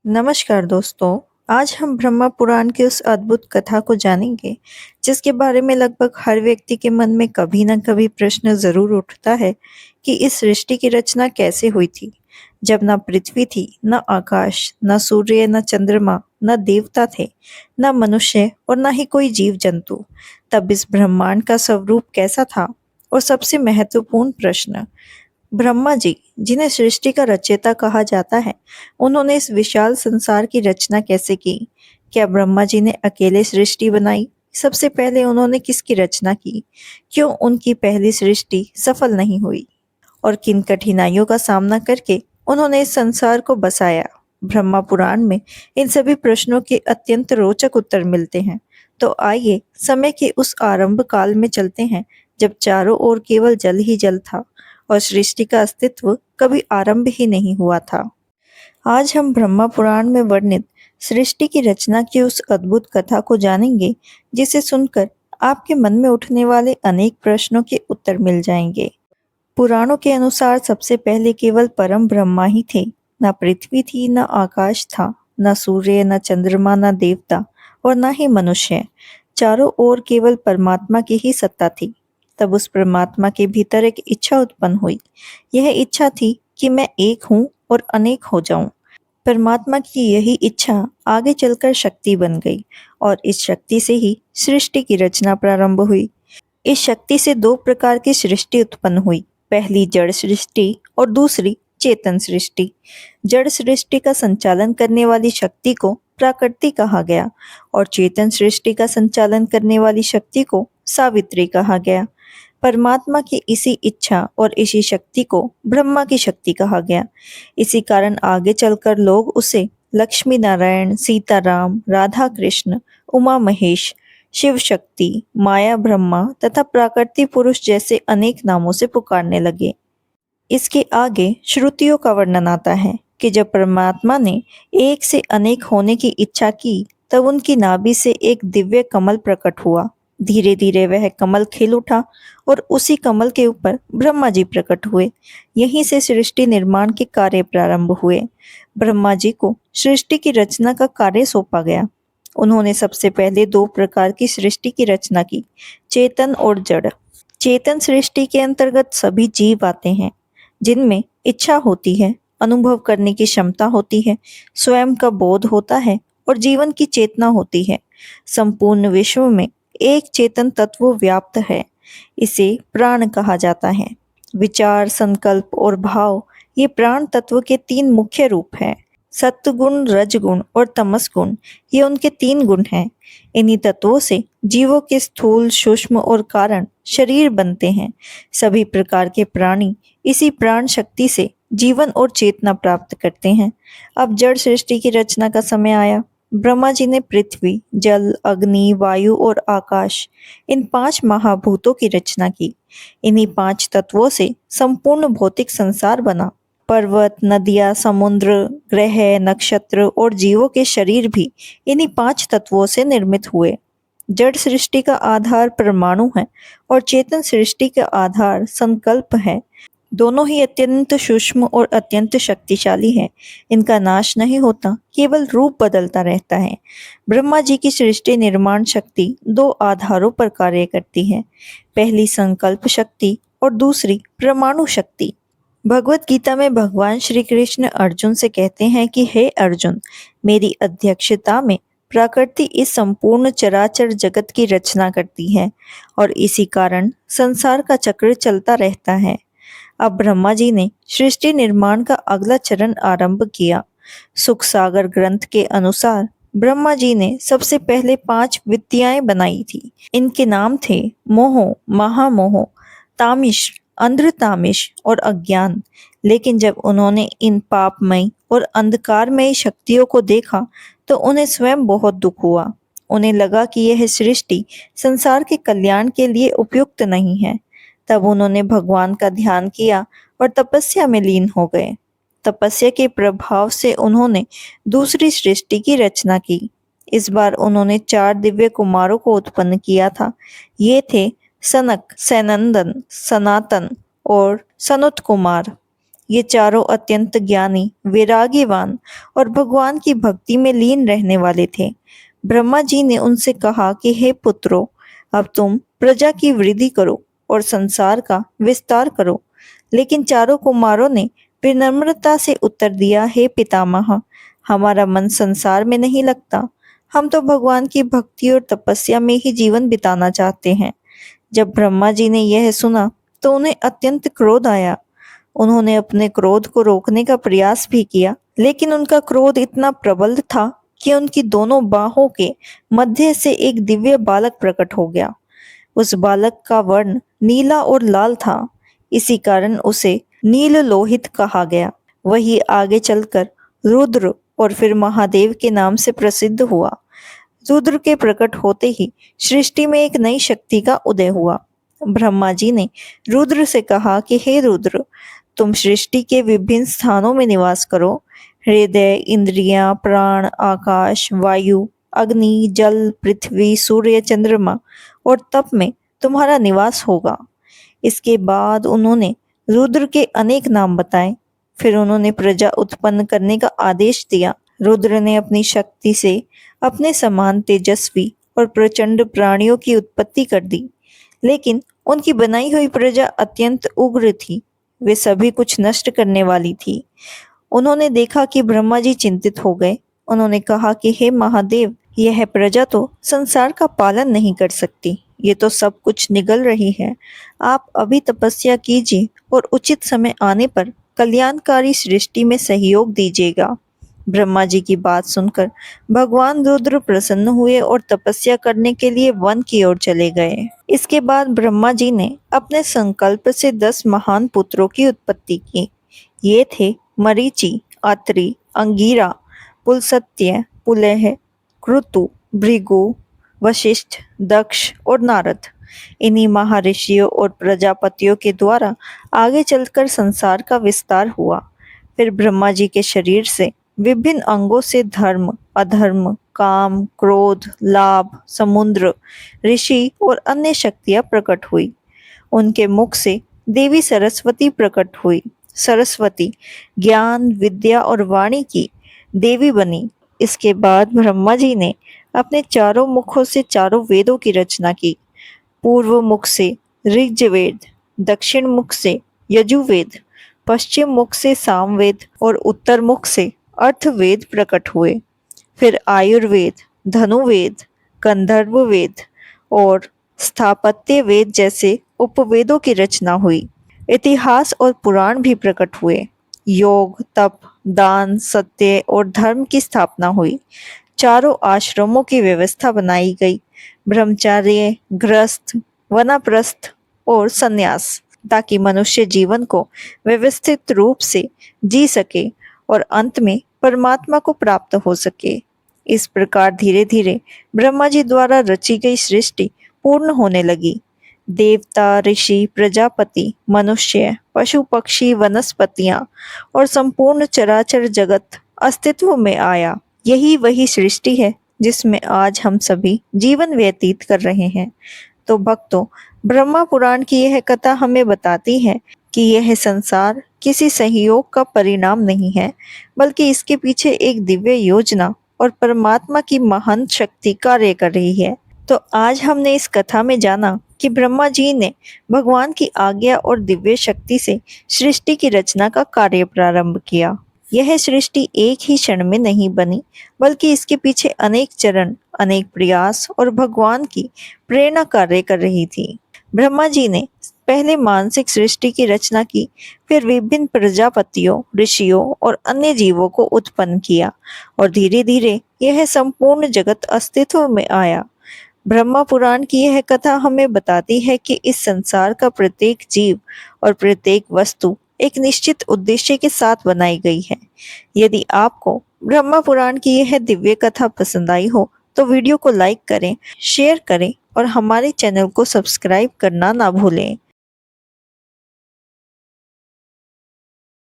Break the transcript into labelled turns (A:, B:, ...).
A: नमस्कार दोस्तों। आज हम ब्रह्मा पुराण की उस अद्भुत कथा को जानेंगे जिसके बारे में लगभग हर व्यक्ति के मन में कभी न कभी प्रश्न जरूर उठता है कि इस सृष्टि की रचना कैसे हुई थी, जब न पृथ्वी थी, न आकाश, न सूर्य, न चंद्रमा, न देवता थे, न मनुष्य और न ही कोई जीव जंतु। तब इस ब्रह्मांड का स्वरूप कैसा था? और सबसे महत्वपूर्ण प्रश्न, ब्रह्मा जी, जिन्हें सृष्टि का रचयिता कहा जाता है, उन्होंने इस विशाल संसार की रचना कैसे की? क्या ब्रह्मा जी ने अकेले सृष्टि बनाई? सबसे पहले उन्होंने किसकी रचना की? क्यों उनकी पहली सृष्टि सफल नहीं हुई? और किन कठिनाइयों का सामना करके उन्होंने इस संसार को बसाया? ब्रह्मा पुराण में इन सभी प्रश्नों के अत्यंत रोचक उत्तर मिलते हैं। तो आइए समय के उस आरंभ काल में चलते हैं, जब चारों ओर केवल जल ही जल था और सृष्टि का अस्तित्व कभी आरंभ ही नहीं हुआ था। आज हम ब्रह्मा पुराण में वर्णित सृष्टि की रचना की उस अद्भुत कथा को जानेंगे, जिसे सुनकर आपके मन में उठने वाले अनेक प्रश्नों के उत्तर मिल जाएंगे। पुराणों के अनुसार सबसे पहले केवल परम ब्रह्मा ही थे। न पृथ्वी थी, न आकाश था, न सूर्य, न चंद्रमा, न देवता और न ही मनुष्य। चारों ओर केवल परमात्मा की ही सत्ता थी। तब उस परमात्मा के भीतर एक इच्छा उत्पन्न हुई। यह इच्छा थी कि मैं एक हूँ और अनेक हो जाऊं। परमात्मा की यही इच्छा आगे चलकर शक्ति बन गई और इस शक्ति से ही सृष्टि की रचना प्रारंभ हुई। इस शक्ति से दो प्रकार की सृष्टि उत्पन्न हुई, पहली जड़ सृष्टि और दूसरी चेतन सृष्टि। जड़ सृष्टि का संचालन करने वाली शक्ति को प्रकृति कहा गया और चेतन सृष्टि का संचालन करने वाली शक्ति को सावित्री कहा गया। परमात्मा की इसी इच्छा और इसी शक्ति को ब्रह्मा की शक्ति कहा गया। इसी कारण आगे चलकर लोग उसे लक्ष्मी नारायण, सीताराम, राधा कृष्ण, उमा महेश, शिव शक्ति, माया ब्रह्मा तथा प्राकृति पुरुष जैसे अनेक नामों से पुकारने लगे। इसके आगे श्रुतियों का वर्णन आता है कि जब परमात्मा ने एक से अनेक होने की इच्छा की, तब उनकी नाभि से एक दिव्य कमल प्रकट हुआ। धीरे धीरे वह कमल खिल उठा और उसी कमल के ऊपर ब्रह्मा जी प्रकट हुए। यहीं से सृष्टि निर्माण के कार्य प्रारंभ हुए। ब्रह्मा जी को सृष्टि की रचना का कार्य सौंपा गया। उन्होंने सबसे पहले दो प्रकार की सृष्टि की रचना की, चेतन और जड़। चेतन सृष्टि के अंतर्गत सभी जीव आते हैं, जिनमें इच्छा होती है, अनुभव करने की क्षमता होती है, स्वयं का बोध होता है और जीवन की चेतना होती है। संपूर्ण विश्व में एक चेतन तत्व व्याप्त है। इसे प्राण कहा जाता है। विचार, संकल्प और भाव, ये प्राण तत्व के तीन मुख्य रूप हैं। सत्वगुण, रजगुण और तमस गुण, ये उनके तीन गुण हैं। इन्हीं तत्वों से जीवों के स्थूल, सूक्ष्म और कारण शरीर बनते हैं। सभी प्रकार के प्राणी इसी प्राण शक्ति से जीवन और चेतना प्राप्त करते हैं। अब जड़ सृष्टि की रचना का समय आया। ब्रह्मा जी ने पृथ्वी, जल, अग्नि, वायु और आकाश, इन पांच महाभूतों की रचना की। इन्हीं पांच तत्वों से संपूर्ण भौतिक संसार बना। पर्वत, नदियाँ, समुद्र, ग्रह, नक्षत्र और जीवों के शरीर भी इन्हीं पांच तत्वों से निर्मित हुए। जड़ सृष्टि का आधार परमाणु है और चेतन सृष्टि का आधार संकल्प है। दोनों ही अत्यंत सूक्ष्म और अत्यंत शक्तिशाली है। इनका नाश नहीं होता, केवल रूप बदलता रहता है। ब्रह्मा जी की सृष्टि निर्माण शक्ति दो आधारों पर कार्य करती है, पहली संकल्प शक्ति और दूसरी परमाणु शक्ति। भगवत गीता में भगवान श्री कृष्ण अर्जुन से कहते हैं कि हे अर्जुन, मेरी अध्यक्षता में प्रकृति इस संपूर्ण चराचर जगत की रचना करती है और इसी कारण संसार का चक्र चलता रहता है। अब ब्रह्मा जी ने सृष्टि निर्माण का अगला चरण आरंभ किया। सुख सागर ग्रंथ के अनुसार ब्रह्मा जी ने सबसे पहले पांच विद्याएं बनाई थी। इनके नाम थे मोह, महामोह, तामिश, अंधतामिश और अज्ञान। लेकिन जब उन्होंने इन पापमयी और अंधकारमयी शक्तियों को देखा, तो उन्हें स्वयं बहुत दुख हुआ। उन्हें लगा कि यह सृष्टि संसार के कल्याण के लिए उपयुक्त नहीं है। तब उन्होंने भगवान का ध्यान किया और तपस्या में लीन हो गए। तपस्या के प्रभाव से उन्होंने दूसरी सृष्टि की रचना की। इस बार उन्होंने चार दिव्य कुमारों को उत्पन्न किया था। ये थे सनक, सैनंदन, सनातन और सनुत कुमार। ये चारों अत्यंत ज्ञानी, वैराग्यवान और भगवान की भक्ति में लीन रहने वाले थे। ब्रह्मा जी ने उनसे कहा कि हे पुत्रों, अब तुम प्रजा की वृद्धि करो और संसार का विस्तार करो। लेकिन चारों कुमारों ने विनम्रता से उत्तर दिया, हे पितामह, हमारा मन संसार में नहीं लगता। हम तो भगवान की भक्ति और तपस्या में ही जीवन बिताना चाहते हैं। जब ब्रह्मा जी ने यह सुना तो उन्हें अत्यंत क्रोध आया। उन्होंने अपने क्रोध को रोकने का प्रयास भी किया, लेकिन उनका क्रोध इतना प्रबल था कि उनकी दोनों बाहों के मध्य से एक दिव्य बालक प्रकट हो गया। उस बालक का वर्ण नीला और लाल था, इसी कारण उसे नील लोहित कहा गया। वही आगे चलकर रुद्र और फिर महादेव के नाम से प्रसिद्ध हुआ। रुद्र के प्रकट होते ही सृष्टि में एक नई शक्ति का उदय हुआ। ब्रह्मा जी ने रुद्र से कहा कि हे रुद्र, तुम सृष्टि के विभिन्न स्थानों में निवास करो। हृदय, इंद्रियां, प्राण, आकाश, वायु, अग्नि, जल, पृथ्वी, सूर्य, चंद्रमा और तप में तुम्हारा निवास होगा। इसके बाद उन्होंने रुद्र के अनेक नाम बताए। फिर उन्होंने प्रजा उत्पन्न करने का आदेश दिया। रुद्र ने अपनी शक्ति से अपने समान तेजस्वी और प्रचंड प्राणियों की उत्पत्ति कर दी, लेकिन उनकी बनाई हुई प्रजा अत्यंत उग्र थी। वे सभी कुछ नष्ट करने वाली थी। उन्होंने देखा कि ब्रह्मा जी चिंतित हो गए। उन्होंने कहा कि हे महादेव, यह प्रजा तो संसार का पालन नहीं कर सकती। ये तो सब कुछ निगल रही है। आप अभी तपस्या कीजिए और उचित समय आने पर कल्याणकारी सृष्टि में सहयोग दीजिएगा। ब्रह्मा जी की बात सुनकर भगवान रुद्र प्रसन्न हुए और तपस्या करने के लिए वन की ओर चले गए। इसके बाद ब्रह्मा जी ने अपने संकल्प से 10 महान पुत्रों की उत्पत्ति की। ये थे मरीचि, अत्रि, अंगिरा, पुलस्त्य, पुलह, क्रतु, भृगु, वशिष्ठ, दक्ष और नारद। इन्हीं महर्षियों और प्रजापतियों के द्वारा आगे चलकर संसार का विस्तार हुआ। फिर ब्रह्मा जी के शरीर से विभिन्न अंगों से धर्म, अधर्म, काम, क्रोध, लाभ, समुद्र, ऋषि और अन्य शक्तियां प्रकट हुई। उनके मुख से देवी सरस्वती प्रकट हुई। सरस्वती ज्ञान, विद्या और वाणी की देवी बनी। इसके बाद ब्रह्मा जी ने अपने चारों मुखों से चारों वेदों की रचना की। पूर्व मुख से ऋग्वेद, दक्षिण मुख से यजुर्वेद, पश्चिम मुख से सामवेद और उत्तर मुख से अर्थवेद प्रकट हुए। फिर आयुर्वेद, धनुर्वेद, गंधर्व वेद और स्थापत्य वेद जैसे उपवेदों की रचना हुई। इतिहास और पुराण भी प्रकट हुए। योग, तप, दान, सत्य और धर्म की स्थापना हुई। चारों आश्रमों की व्यवस्था बनाई गई। ब्रह्मचर्य, गृहस्थ, वानप्रस्थ और संन्यास, ताकि मनुष्य जीवन को व्यवस्थित रूप से जी सके और अंत में परमात्मा को प्राप्त हो सके। इस प्रकार धीरे धीरे ब्रह्मा जी द्वारा रची गई सृष्टि पूर्ण होने लगी। देवता, ऋषि, प्रजापति, मनुष्य, पशु, पक्षी, वनस्पतियां और संपूर्ण चराचर जगत अस्तित्व में आया। यही वही सृष्टि है जिसमें आज हम सभी जीवन व्यतीत कर रहे हैं। तो भक्तों, ब्रह्मा पुराण की यह कथा हमें बताती है कि यह संसार किसी सहयोग का परिणाम नहीं है, बल्कि इसके पीछे एक दिव्य योजना और परमात्मा की महान शक्ति कार्य कर रही है। तो आज हमने इस कथा में जाना कि ब्रह्मा जी ने भगवान की आज्ञा और दिव्य शक्ति से सृष्टि की रचना का कार्य प्रारंभ किया। यह सृष्टि एक ही क्षण में नहीं बनी, बल्कि इसके पीछे अनेक चरण, अनेक प्रयास और भगवान की प्रेरणा कार्य कर रही थी। ब्रह्मा जी ने पहले मानसिक सृष्टि की रचना की, फिर विभिन्न प्रजापतियों, ऋषियों और अन्य जीवों को उत्पन्न किया और धीरे धीरे यह संपूर्ण जगत अस्तित्व में आया। ब्रह्मा पुराण की यह कथा हमें बताती है कि इस संसार का प्रत्येक जीव और प्रत्येक वस्तु एक निश्चित उद्देश्य के साथ बनाई गई है। यदि आपको ब्रह्मा पुराण की यह दिव्य कथा पसंद आई हो तो वीडियो को लाइक करें, शेयर करें और हमारे चैनल को सब्सक्राइब करना ना भूलें।